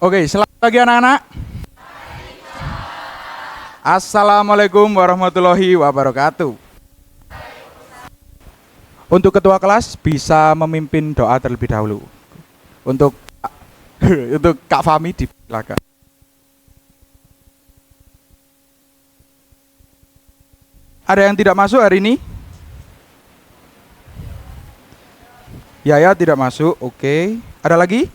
Oke, selamat pagi anak-anak. Assalamualaikum warahmatullahi wabarakatuh. Untuk ketua kelas bisa memimpin doa terlebih dahulu. Untuk untuk Kak Fami dipersilakan. Ada yang tidak masuk hari ini? Yaya tidak masuk, oke. Ada lagi?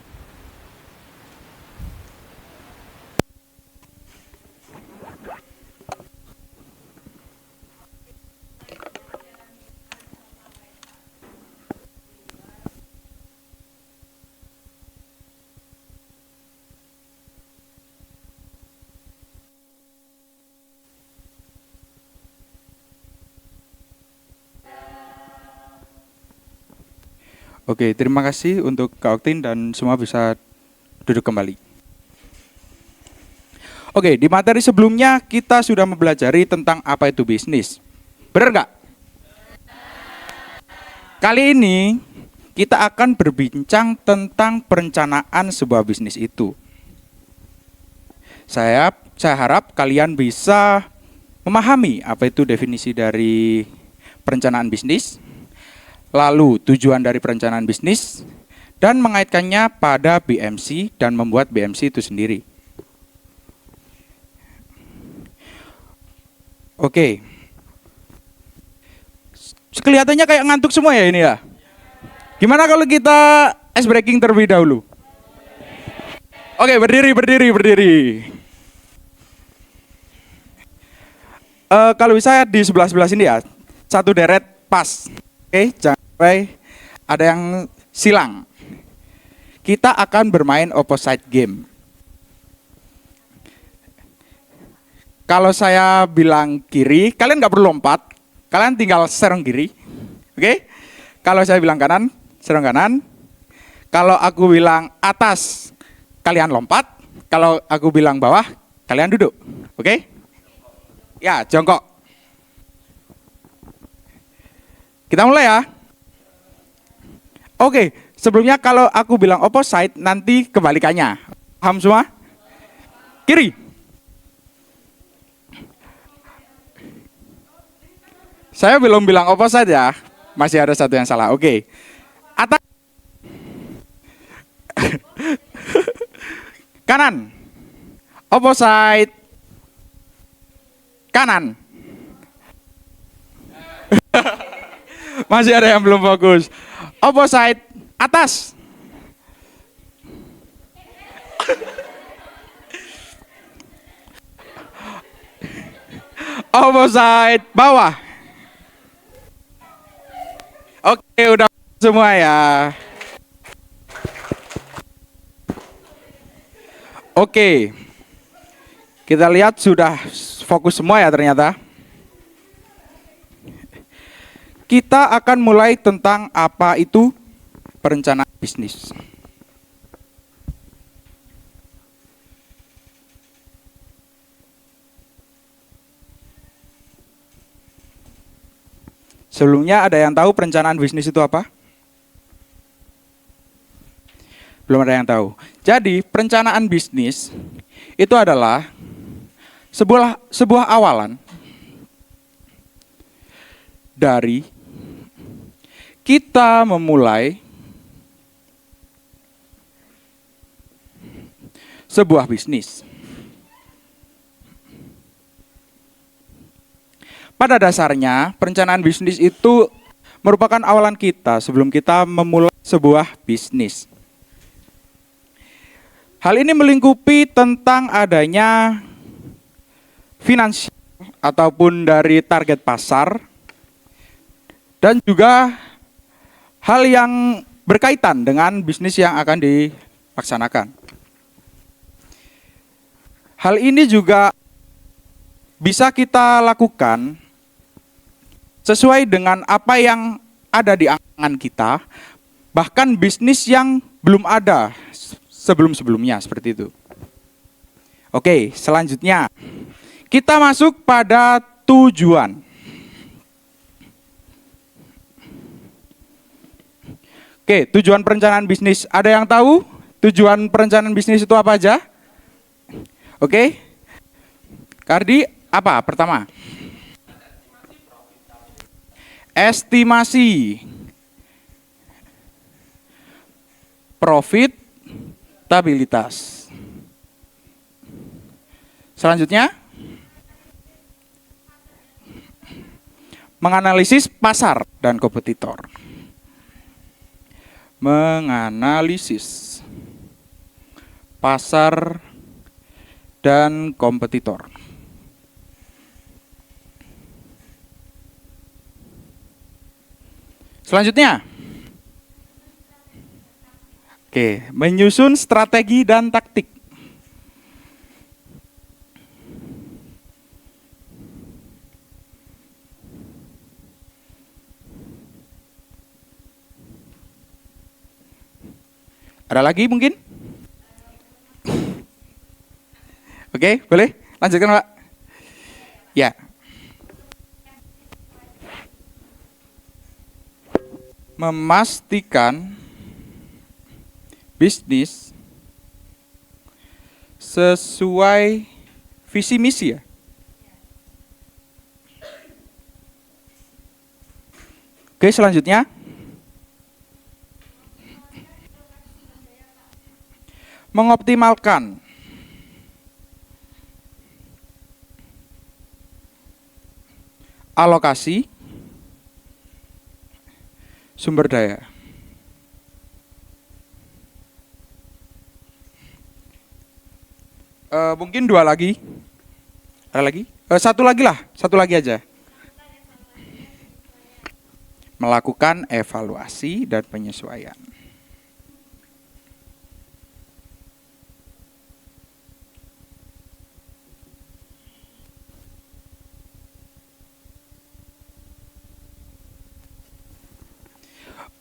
Oke, terima kasih untuk Kak Oktin dan semua bisa duduk kembali. Oke, di materi sebelumnya kita sudah mempelajari tentang apa itu bisnis. Benar nggak? Kali ini kita akan berbincang tentang perencanaan sebuah bisnis itu. Saya harap kalian bisa memahami apa itu definisi dari perencanaan bisnis, lalu tujuan dari perencanaan bisnis, dan mengaitkannya pada BMC dan membuat BMC itu sendiri. Oke. Kelihatannya kayak ngantuk semua ya ini ya. Gimana kalau kita ice breaking terlebih dahulu? Oke, berdiri. Kalau bisa di sebelah sini ya, satu deret pas. Oke, jangan sampai ada yang silang. Kita akan bermain opposite game. Kalau saya bilang kiri, kalian nggak perlu lompat. Kalian tinggal serong kiri. Oke? Kalau saya bilang kanan, serong kanan. Kalau aku bilang atas, kalian lompat. Kalau aku bilang bawah, kalian duduk. Oke? Ya, jongkok. Kita mulai ya. Oke, sebelumnya kalau aku bilang opposite, nanti kebalikannya. Paham semua? Kiri. Saya belum bilang opposite ya. Masih ada satu yang salah. Oke. Atas. Kanan. Opposite. Kanan. Masih ada yang belum fokus. Opposite. Atas. Opposite. Bawah. Oke, udah semua ya. Oke. Kita lihat sudah fokus semua ya ternyata. Kita akan mulai tentang apa itu perencanaan bisnis. Sebelumnya ada yang tahu perencanaan bisnis itu apa? Belum ada yang tahu. Jadi perencanaan bisnis itu adalah sebuah awalan dari kita memulai sebuah bisnis. Pada dasarnya, perencanaan bisnis itu merupakan awalan kita sebelum kita memulai sebuah bisnis. Hal ini melingkupi tentang adanya finansial ataupun dari target pasar dan juga hal yang berkaitan dengan bisnis yang akan dilaksanakan. Hal ini juga bisa kita lakukan sesuai dengan apa yang ada di angan kita, bahkan bisnis yang belum ada sebelum-sebelumnya seperti itu. Oke, selanjutnya kita masuk pada tujuan. Oke, tujuan perencanaan bisnis. Ada yang tahu tujuan perencanaan bisnis itu apa aja? Oke. Kardi, apa pertama? Estimasi profitabilitas. Selanjutnya, menganalisis pasar dan kompetitor. Menganalisis pasar dan kompetitor. Selanjutnya, oke, menyusun strategi dan taktik. Ada lagi mungkin? Oke, boleh? Lanjutkan, Pak. Ya. Memastikan bisnis sesuai visi misi ya. Oke, selanjutnya. Mengoptimalkan alokasi sumber daya. Mungkin dua lagi. Ada lagi? Satu lagi lah, satu lagi aja. Melakukan evaluasi dan penyesuaian.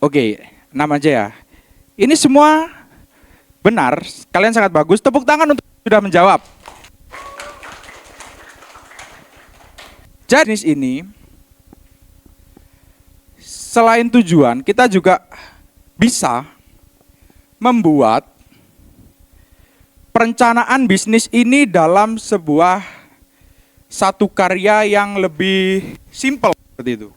Oke, 6 aja ya. Ini semua benar, kalian sangat bagus. Tepuk tangan untuk sudah menjawab. Jadi ini selain tujuan, kita juga bisa membuat perencanaan bisnis ini dalam sebuah satu karya yang lebih simpel seperti itu.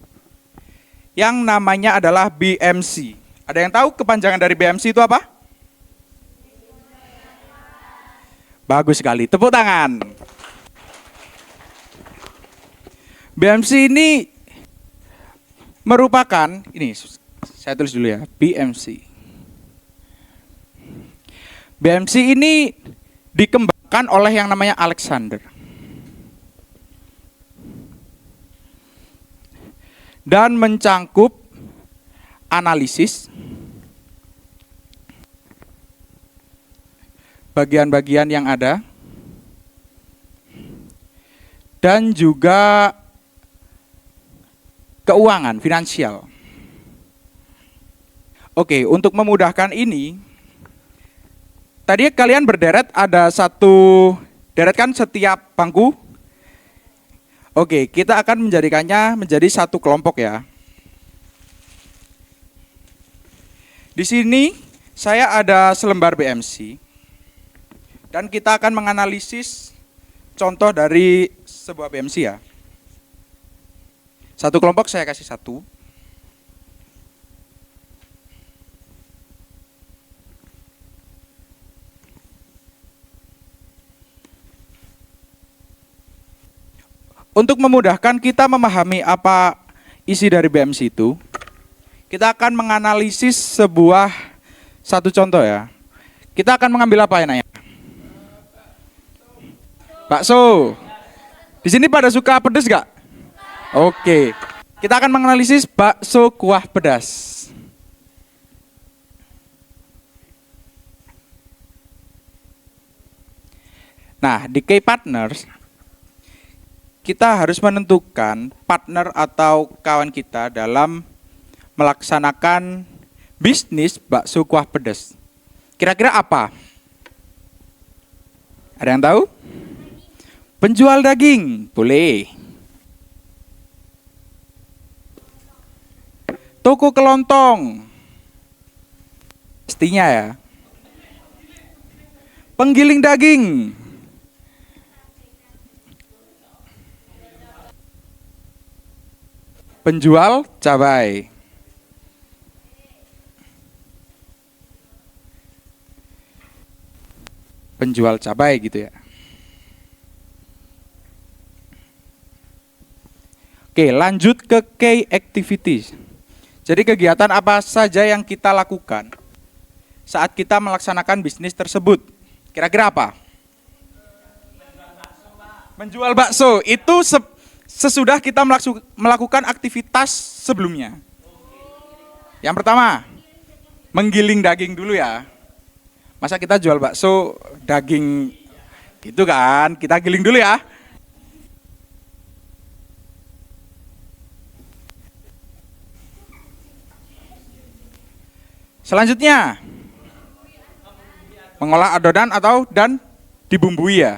Yang namanya adalah BMC. Ada yang tahu kepanjangan dari BMC itu apa? Bagus sekali, tepuk tangan. BMC ini merupakan, ini saya tulis dulu ya, BMC. BMC ini dikembangkan oleh yang namanya Alexander. Dan mencangkup analisis bagian-bagian yang ada dan juga keuangan, finansial. Oke, untuk memudahkan ini, tadi kalian berderet ada satu deret kan setiap bangku. Oke, kita akan menjadikannya menjadi satu kelompok ya. Di sini saya ada selembar BMC dan kita akan menganalisis contoh dari sebuah BMC ya. Satu kelompok saya kasih satu. Untuk memudahkan kita memahami apa isi dari BMC itu, kita akan menganalisis sebuah satu contoh ya. Kita akan mengambil apa enaknya? Bakso. Di sini pada suka pedas gak? Oke. Kita akan menganalisis bakso kuah pedas. Nah, di key partners kita harus menentukan partner atau kawan kita dalam melaksanakan bisnis bakso kuah pedas. Kira-kira apa? Ada yang tahu? Penjual daging, boleh. Toko kelontong. Pastinya ya. Penggiling daging. Penjual cabai. Penjual cabai gitu ya. Oke, lanjut ke key activities. Jadi kegiatan apa saja yang kita lakukan saat kita melaksanakan bisnis tersebut? Kira-kira apa? Menjual bakso. Itu sesudah kita melakukan aktivitas sebelumnya. Yang pertama, menggiling daging dulu ya. Masa kita jual bakso daging gitu kan? Kita giling dulu ya. Selanjutnya, mengolah adonan dan dibumbui ya.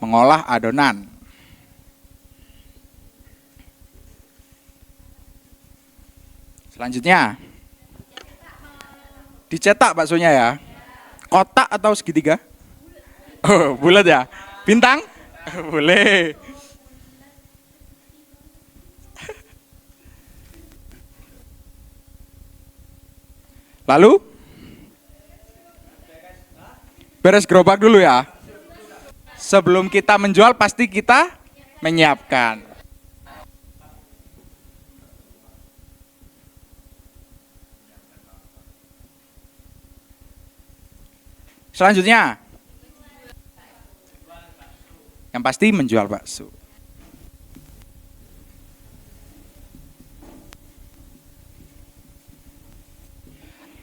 Mengolah adonan. Selanjutnya, dicetak baksonya ya. Kotak atau segitiga? Oh, bulat ya. Bintang? Boleh. Lalu beres gerobak dulu ya. Sebelum kita menjual pasti kita menyiapkan. Selanjutnya, yang pasti menjual bakso.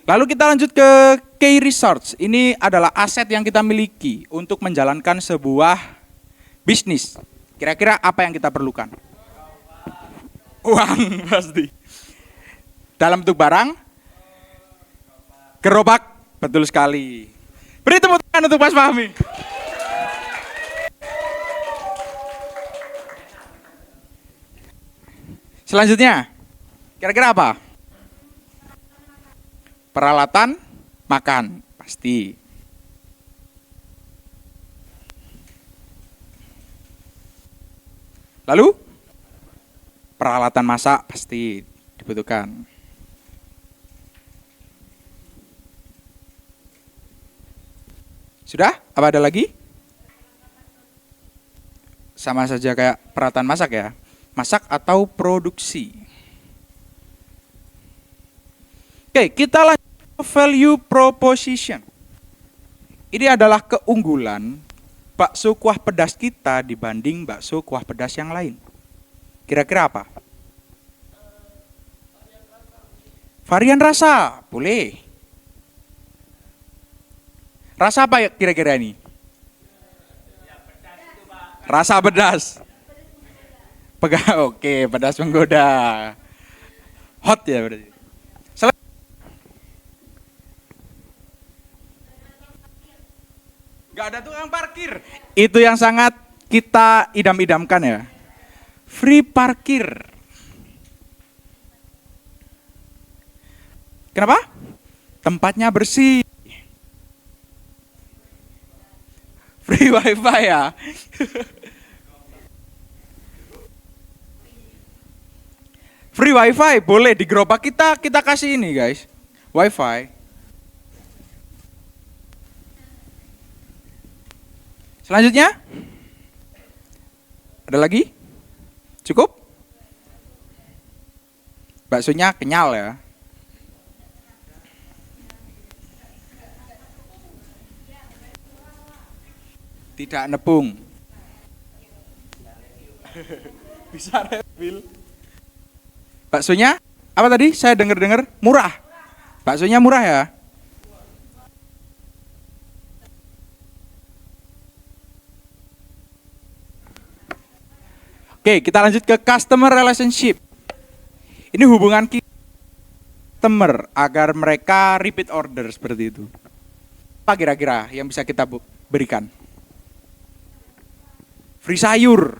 Lalu kita lanjut ke key resource. Ini adalah aset yang kita miliki untuk menjalankan sebuah bisnis. Kira-kira apa yang kita perlukan? Uang pasti. Dalam bentuk barang, gerobak, betul sekali. Beri tepuk tangan untuk Mas Fahmi. Selanjutnya, kira-kira apa? Peralatan makan, pasti. Lalu, peralatan masak pasti dibutuhkan. Sudah? Apa ada lagi? Sama saja kayak peralatan masak ya. Masak atau produksi. Oke, kita lanjut ke value proposition. Ini adalah keunggulan bakso kuah pedas kita dibanding bakso kuah pedas yang lain. Kira-kira apa? Varian rasa, boleh. Rasa apa ya kira-kira ini? Rasa pedas. Oke, pedas menggoda. Hot ya berarti. Gak ada tukang parkir. Itu yang sangat kita idam-idamkan ya. Free parkir. Kenapa? Tempatnya bersih. Free wifi ya. Free wifi boleh di gerobak kita kasih ini guys. Wifi. Selanjutnya, ada lagi? Cukup? Baksonya kenyal ya. Tidak nepung. Bisa refill. Baksonya, apa tadi? Saya dengar-dengar murah. Baksonya murah ya. Oke, kita lanjut ke customer relationship. Ini hubungan customer agar mereka repeat order seperti itu. Apa kira-kira yang bisa kita berikan? Free sayur.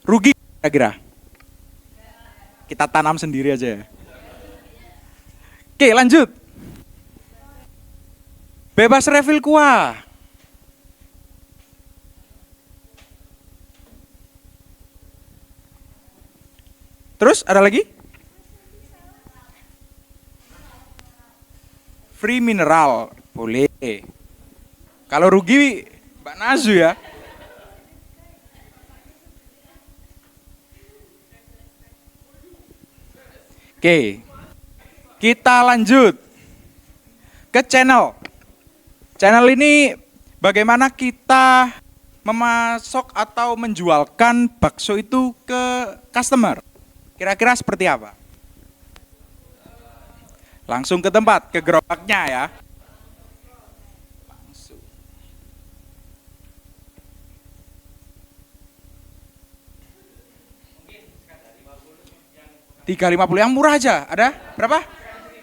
Rugi kira-kira? Kita tanam sendiri aja ya. Oke, lanjut. Bebas refill kuah. Terus ada lagi? Free mineral. Boleh. Kalau rugi Mbak Nazu ya. Oke. Kita lanjut ke channel. Channel ini bagaimana kita memasok atau menjualkan bakso itu ke customer. Kira-kira seperti apa? Langsung ke tempat, ke gerobaknya ya. Langsung. 350 yang murah aja. Ada berapa?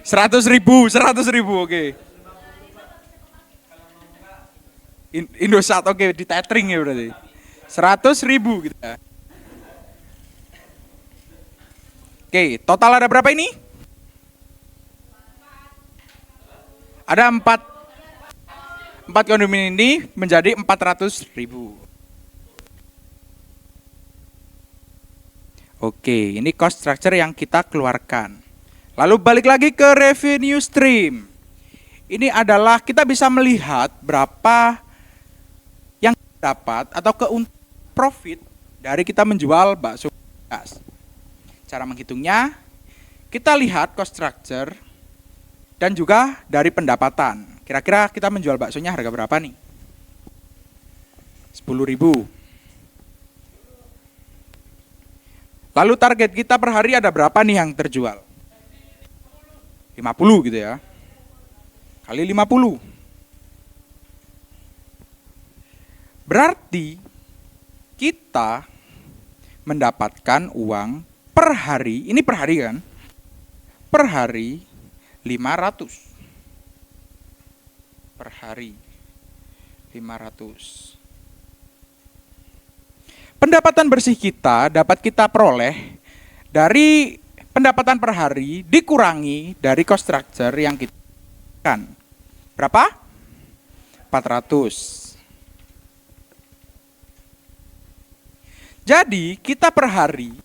100.000, 100.000, oke. Indosat, oke, di tethering ya berarti. 100.000 gitu ya. Oke, total ada berapa ini? Ada 4 kondominium ini menjadi 400.000. Oke, ini cost structure yang kita keluarkan. Lalu balik lagi ke revenue stream. Ini adalah kita bisa melihat berapa yang dapat atau keuntungan profit dari kita menjual bakso bekas. Cara menghitungnya, kita lihat cost structure dan juga dari pendapatan. Kira-kira kita menjual baksonya harga berapa nih? 10.000. Lalu target kita per hari ada berapa nih yang terjual? 50 gitu ya. Kali 50. Berarti kita mendapatkan uang per hari, ini per hari kan? Per hari 500. Per hari 500. Pendapatan bersih kita dapat kita peroleh dari pendapatan per hari dikurangi dari cost structure yang kita kan. Berapa? 400. Jadi kita per hari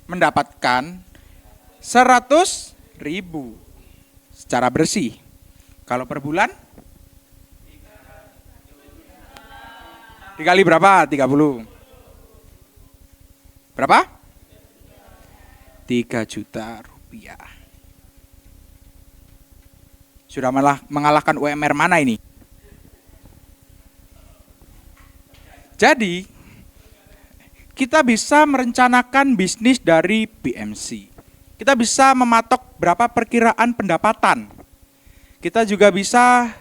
mendapatkan 100.000 secara bersih. Kalau per bulan? Dikali berapa? 30. Berapa? 3 juta rupiah. Sudah malah mengalahkan UMR mana ini? Jadi, kita bisa merencanakan bisnis dari BMC. Kita bisa mematok berapa perkiraan pendapatan. Kita juga bisa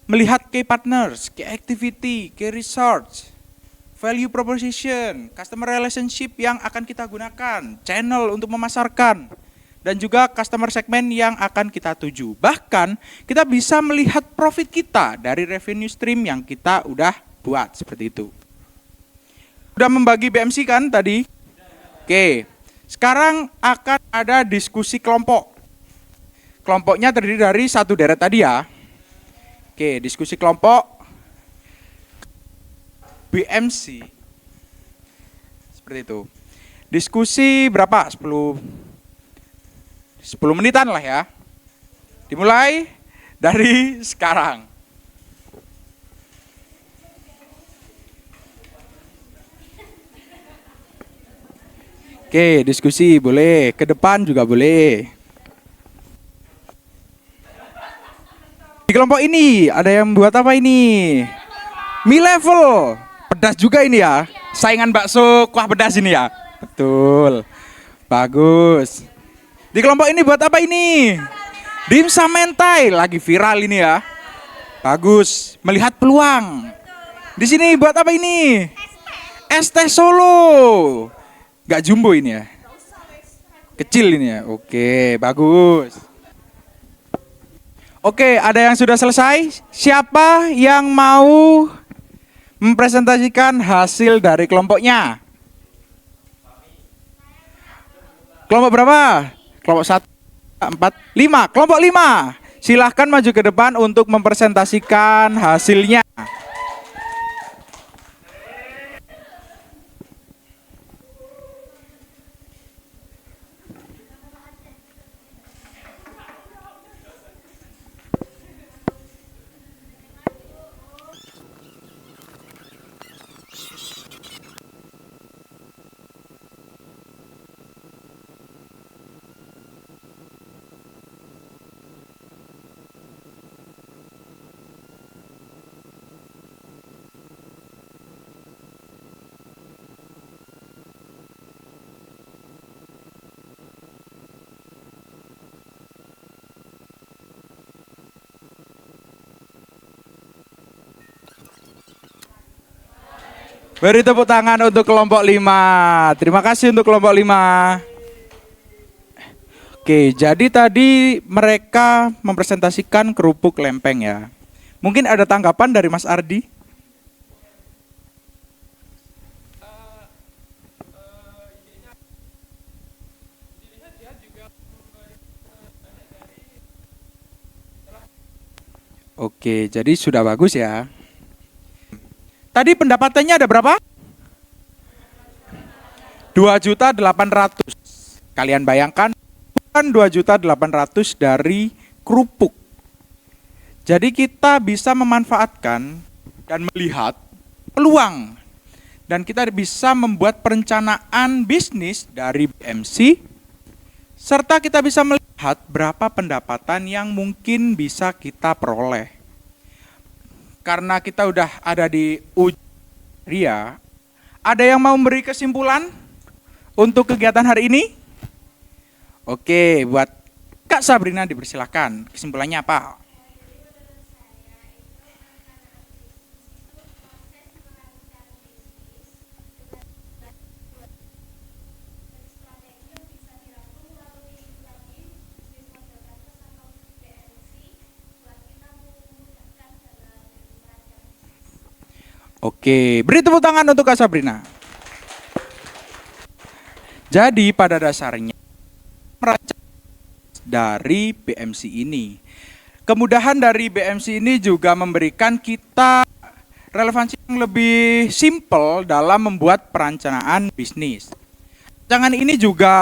melihat key partners, key activity, key research, value proposition, customer relationship yang akan kita gunakan, channel untuk memasarkan, dan juga customer segment yang akan kita tuju. Bahkan kita bisa melihat profit kita dari revenue stream yang kita udah buat seperti itu. Udah membagi BMC kan tadi? Oke, sekarang akan ada diskusi kelompok. Kelompoknya terdiri dari satu deret tadi ya. Oke, diskusi kelompok BMC seperti itu. Diskusi berapa? 10 menitan lah ya. Dimulai dari sekarang. Oke, diskusi boleh, ke depan juga boleh. Di kelompok ini ada yang buat apa ini? Mie level. Pedas juga ini ya. Saingan bakso kuah pedas ini ya. Betul. Bagus. Di kelompok ini buat apa ini? Dimsum mentai, lagi viral ini ya. Bagus. Melihat peluang. Di sini buat apa ini? Es teh Solo. Gak jumbo ini ya. Kecil ini ya. Oke, bagus. Oke, ada yang sudah selesai? Siapa yang mau mempresentasikan hasil dari kelompoknya? Kelompok berapa? Kelompok 1. 4, 5. Kelompok 5. Silahkan maju ke depan untuk mempresentasikan hasilnya. Beri tepuk tangan untuk kelompok 5. Terima kasih untuk kelompok 5. Oke, jadi tadi mereka mempresentasikan kerupuk lempeng ya. Mungkin ada tanggapan dari Mas Ardi? Oke, jadi sudah bagus ya. Tadi pendapatannya ada berapa? 2.800.000. Kalian bayangkan bukan 2.800.000 dari kerupuk. Jadi kita bisa memanfaatkan dan melihat peluang. Dan kita bisa membuat perencanaan bisnis dari BMC. Serta kita bisa melihat berapa pendapatan yang mungkin bisa kita peroleh. Karena kita udah ada di ujung Ria, ada yang mau memberi kesimpulan untuk kegiatan hari ini? Oke, buat Kak Sabrina dipersilakan. Kesimpulannya apa? Oke, beri tepuk tangan untuk Kak Sabrina. Jadi pada dasarnya merancang dari BMC ini. Kemudahan dari BMC ini juga memberikan kita relevansi yang lebih simpel dalam membuat perencanaan bisnis. Rancangan ini juga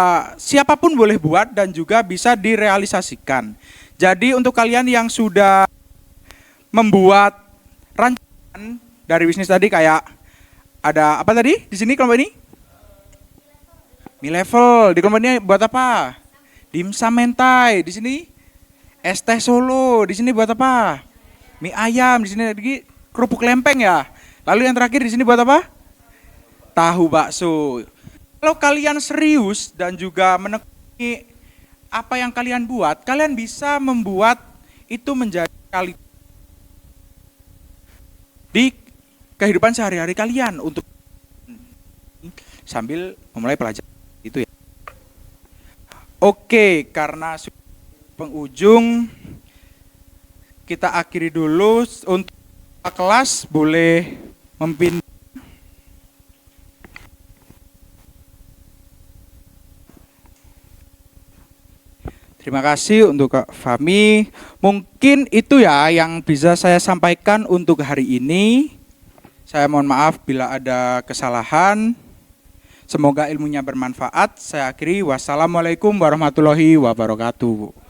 siapapun boleh buat dan juga bisa direalisasikan. Jadi untuk kalian yang sudah membuat rancangan dari bisnis tadi, kayak ada apa tadi di sini kelompok ini? Mie level. Di kelompok ini buat apa? Dimsum mentai. Di sini es teh Solo. Di sini buat apa? Mie ayam. Di sini lagi kerupuk lempeng ya. Lalu yang terakhir di sini buat apa? Tahu bakso. Kalau kalian serius dan juga menekuni apa yang kalian buat, kalian bisa membuat itu menjadi kali di kehidupan sehari-hari kalian untuk sambil memulai pelajaran itu ya. Oke, karena penghujung kita akhiri dulu. Untuk kelas boleh memimpin. Terima kasih untuk Kak Fahmi. Mungkin itu ya yang bisa saya sampaikan untuk hari ini. Saya mohon maaf bila ada kesalahan. Semoga ilmunya bermanfaat. Saya akhiri. Wassalamualaikum warahmatullahi wabarakatuh.